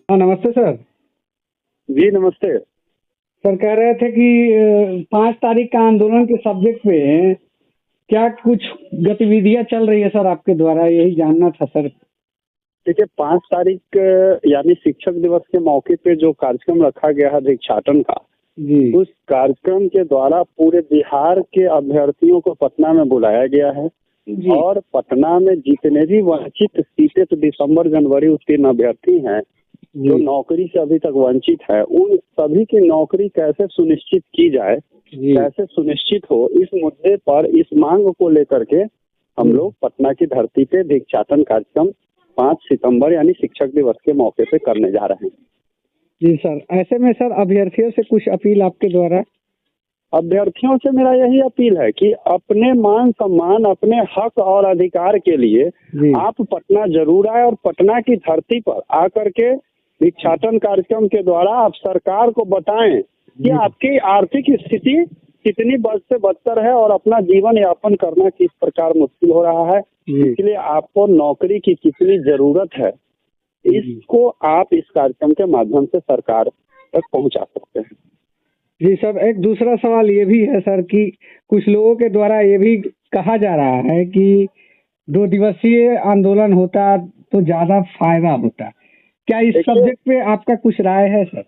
हाँ, नमस्ते सर। जी नमस्ते। सर कह रहे थे कि 5 तारीख का आंदोलन के सब्जेक्ट पे क्या कुछ गतिविधियां चल रही है सर आपके द्वारा, यही जानना था सर। देखिए 5 तारीख यानी शिक्षक दिवस के मौके पे जो कार्यक्रम रखा गया है भिक्षाटन का, जी उस कार्यक्रम के द्वारा पूरे बिहार के अभ्यर्थियों को पटना में बुलाया गया है। जी और पटना में जितने भी वंचित सीटें तो दिसंबर जनवरी उत्तीर्ण अभ्यर्थी हैं जो जी नौकरी से अभी तक वंचित है, उन सभी की नौकरी कैसे सुनिश्चित की जाए, जी कैसे सुनिश्चित हो, इस मुद्दे पर, इस मांग को लेकर के हम लोग पटना की धरती पे भिक्षाटन कार्यक्रम 5 सितंबर यानी शिक्षक दिवस के मौके पे करने जा रहे हैं। जी सर, ऐसे में सर अभ्यर्थियों से कुछ अपील आपके द्वारा। अभ्यर्थियों से मेरा यही अपील है कि अपने मान सम्मान, अपने हक और अधिकार के लिए जी आप पटना जरूर आए और पटना की धरती पर आकर के भिक्षाटन कार्यक्रम के द्वारा आप सरकार को बताएं कि आपकी आर्थिक स्थिति कितनी बद से बदतर है और अपना जीवन यापन करना किस प्रकार मुश्किल हो रहा है, इसलिए आपको नौकरी की कितनी जरूरत है, इसको आप इस कार्यक्रम के माध्यम से सरकार तक पहुंचा सकते हैं। जी सर, एक दूसरा सवाल ये भी है सर कि कुछ लोगों के द्वारा ये भी कहा जा रहा है कि 2 दिवसीय आंदोलन होता तो ज्यादा फायदा होता। क्या इस सब्जेक्ट पे आपका कुछ राय है सर?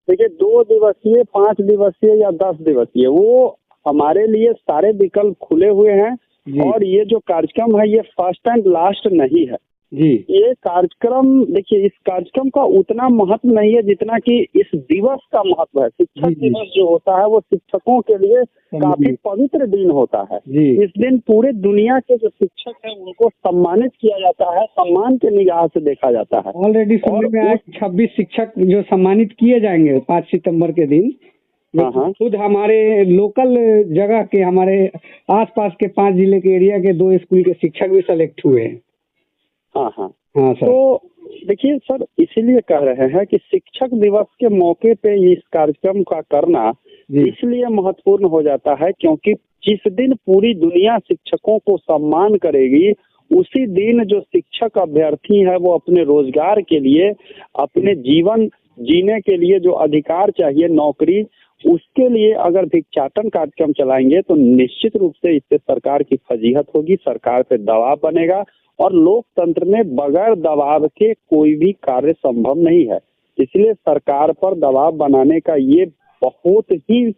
देखिए 2 दिवसीय, 5 दिवसीय या 10 दिवसीय, वो हमारे लिए सारे विकल्प खुले हुए हैं। और ये जो कार्यक्रम है ये फर्स्ट एंड लास्ट नहीं है जी। ये कार्यक्रम, देखिए इस कार्यक्रम का उतना महत्व नहीं है जितना कि इस दिवस का महत्व है। शिक्षक दिवस जो होता है वो शिक्षकों के लिए काफी पवित्र दिन होता है। इस दिन पूरे दुनिया के जो शिक्षक हैं उनको सम्मानित किया जाता है, सम्मान के निगाह से देखा जाता है। ऑलरेडी सुनने में आया 26 शिक्षक जो सम्मानित किए जाएंगे 5 सितंबर के दिन। हाँ, खुद हमारे लोकल जगह के, हमारे आसपास के 5 जिले के एरिया के 2 स्कूल के शिक्षक भी सेलेक्ट हुए हैं। हाँ सर। तो देखिए सर, इसीलिए कह रहे हैं कि शिक्षक दिवस के मौके पे इस कार्यक्रम का करना इसलिए महत्वपूर्ण हो जाता है क्योंकि जिस दिन पूरी दुनिया शिक्षकों को सम्मान करेगी, उसी दिन जो शिक्षक अभ्यर्थी है वो अपने रोजगार के लिए, अपने जीवन जीने के लिए जो अधिकार चाहिए, नौकरी, उसके लिए अगर भिक्षाटन कार्यक्रम चलाएंगे तो निश्चित रूप से इससे सरकार की फजीहत होगी, सरकार पे दबाव बनेगा और लोकतंत्र में बगैर दबाव के कोई भी कार्य संभव नहीं है। इसलिए सरकार पर दबाव बनाने का ये बहुत ही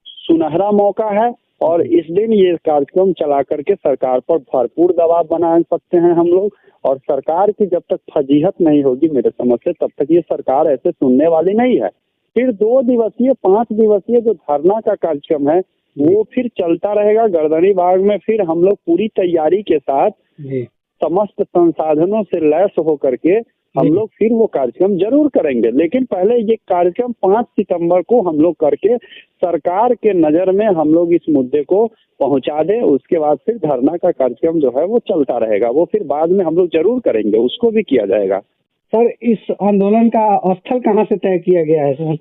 सुनहरा मौका है और इस दिन ये कार्यक्रम चला करके सरकार पर भरपूर दबाव बना सकते हैं हम लोग। और सरकार की जब तक फजीहत नहीं होगी मेरे समझ से, तब तक ये सरकार ऐसे सुनने वाली नहीं है। फिर 2 दिवसीय, 5 दिवसीय जो धरना का कार्यक्रम है वो फिर चलता रहेगा गर्दनी बाग में। फिर हम लोग पूरी तैयारी के साथ समस्त संसाधनों से लैस होकर के हम लोग फिर वो कार्यक्रम जरूर करेंगे। लेकिन पहले ये कार्यक्रम 5 सितंबर को हम लोग करके सरकार के नजर में हम लोग इस मुद्दे को पहुंचा दें, उसके बाद फिर धरना का कार्यक्रम जो है वो चलता रहेगा, वो फिर बाद में हम लोग जरूर करेंगे, उसको भी किया जाएगा। सर इस आंदोलन का स्थल कहाँ से तय किया गया है सर?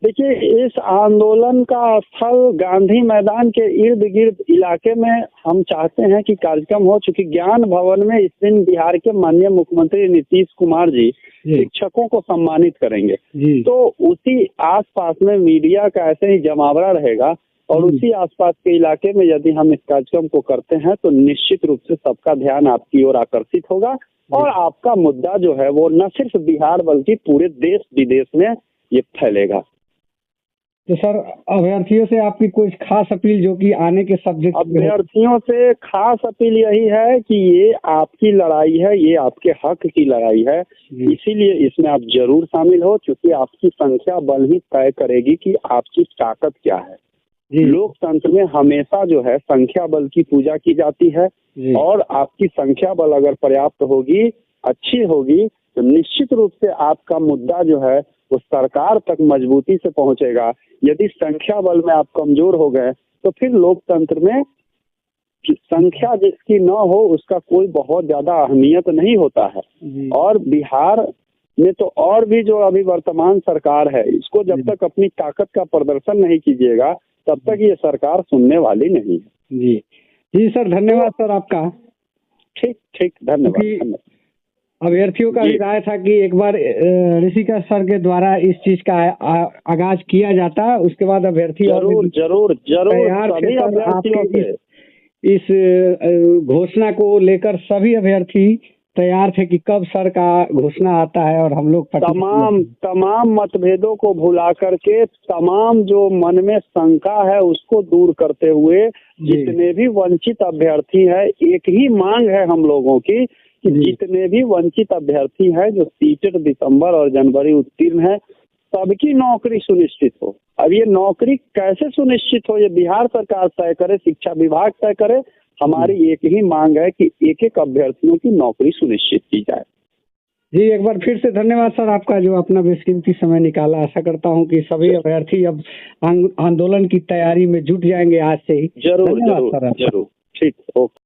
देखिए इस आंदोलन का स्थल गांधी मैदान के इर्द गिर्द इलाके में हम चाहते हैं कि कार्यक्रम हो, चूंकि ज्ञान भवन में इस दिन बिहार के माननीय मुख्यमंत्री नीतीश कुमार जी शिक्षकों को सम्मानित करेंगे। तो उसी आसपास में मीडिया का ऐसे ही जमावड़ा रहेगा और उसी आसपास के इलाके में यदि हम इस कार्यक्रम को करते हैं तो निश्चित रूप से सबका ध्यान आपकी ओर आकर्षित होगा और आपका मुद्दा जो है वो न सिर्फ बिहार बल्कि पूरे देश विदेश में ये फैलेगा। तो सर अभ्यर्थियों से आपकी कोई खास अपील जो कि आने के सब्जेक्ट? अभ्यर्थियों से खास अपील यही है कि ये आपकी लड़ाई है, ये आपके हक की लड़ाई है, इसीलिए इसमें आप जरूर शामिल हो, क्योंकि आपकी संख्या बल ही तय करेगी कि आपकी ताकत क्या है। लोकतंत्र में हमेशा जो है संख्या बल की पूजा की जाती है और आपकी संख्या बल अगर पर्याप्त होगी, अच्छी होगी, तो निश्चित रूप से आपका मुद्दा जो है वो सरकार तक मजबूती से पहुंचेगा। यदि संख्या बल में आप कमजोर हो गए तो फिर लोकतंत्र में संख्या जिसकी न हो उसका कोई बहुत ज्यादा अहमियत नहीं होता है। और बिहार में तो और भी जो अभी वर्तमान सरकार है, इसको जब तक अपनी ताकत का प्रदर्शन नहीं कीजिएगा तब तक ये सरकार सुनने वाली नहीं है। जी सर, धन्यवाद सर आपका। ठीक, धन्यवाद। अभ्यर्थियों का जी। भी राय था कि एक बार ऋषिकेश सर के द्वारा इस चीज का आगाज किया जाता, उसके बाद अभ्यर्थी और जरूर भी जरूर जरूर तैयार थे सभी सर। अभ्यर्थियों आपके से इस घोषणा को लेकर सभी अभ्यर्थी तैयार थे कि कब सर का घोषणा आता है और हम लोग तमाम मतभेदों को भुला करके, तमाम जो मन में शंका है उसको दूर करते हुए, जितने भी वंचित अभ्यर्थी है, एक ही मांग है हम लोगों की कि जितने भी वंचित अभ्यर्थी हैं जो सीटेट दिसंबर और जनवरी उत्तीर्ण है, सबकी नौकरी सुनिश्चित हो। अब ये नौकरी कैसे सुनिश्चित हो, ये बिहार सरकार तय करे, शिक्षा विभाग तय करे। हमारी एक ही मांग है कि एक एक अभ्यर्थियों की नौकरी सुनिश्चित की जाए। जी, एक बार फिर से धन्यवाद सर आपका, जो अपना बेशकीमती समय निकाला। आशा करता हूं कि सभी अभ्यर्थी अब आंदोलन की तैयारी में जुट जाएंगे आज से ही। जरूर जरूर जरूर, ठीक, ओके।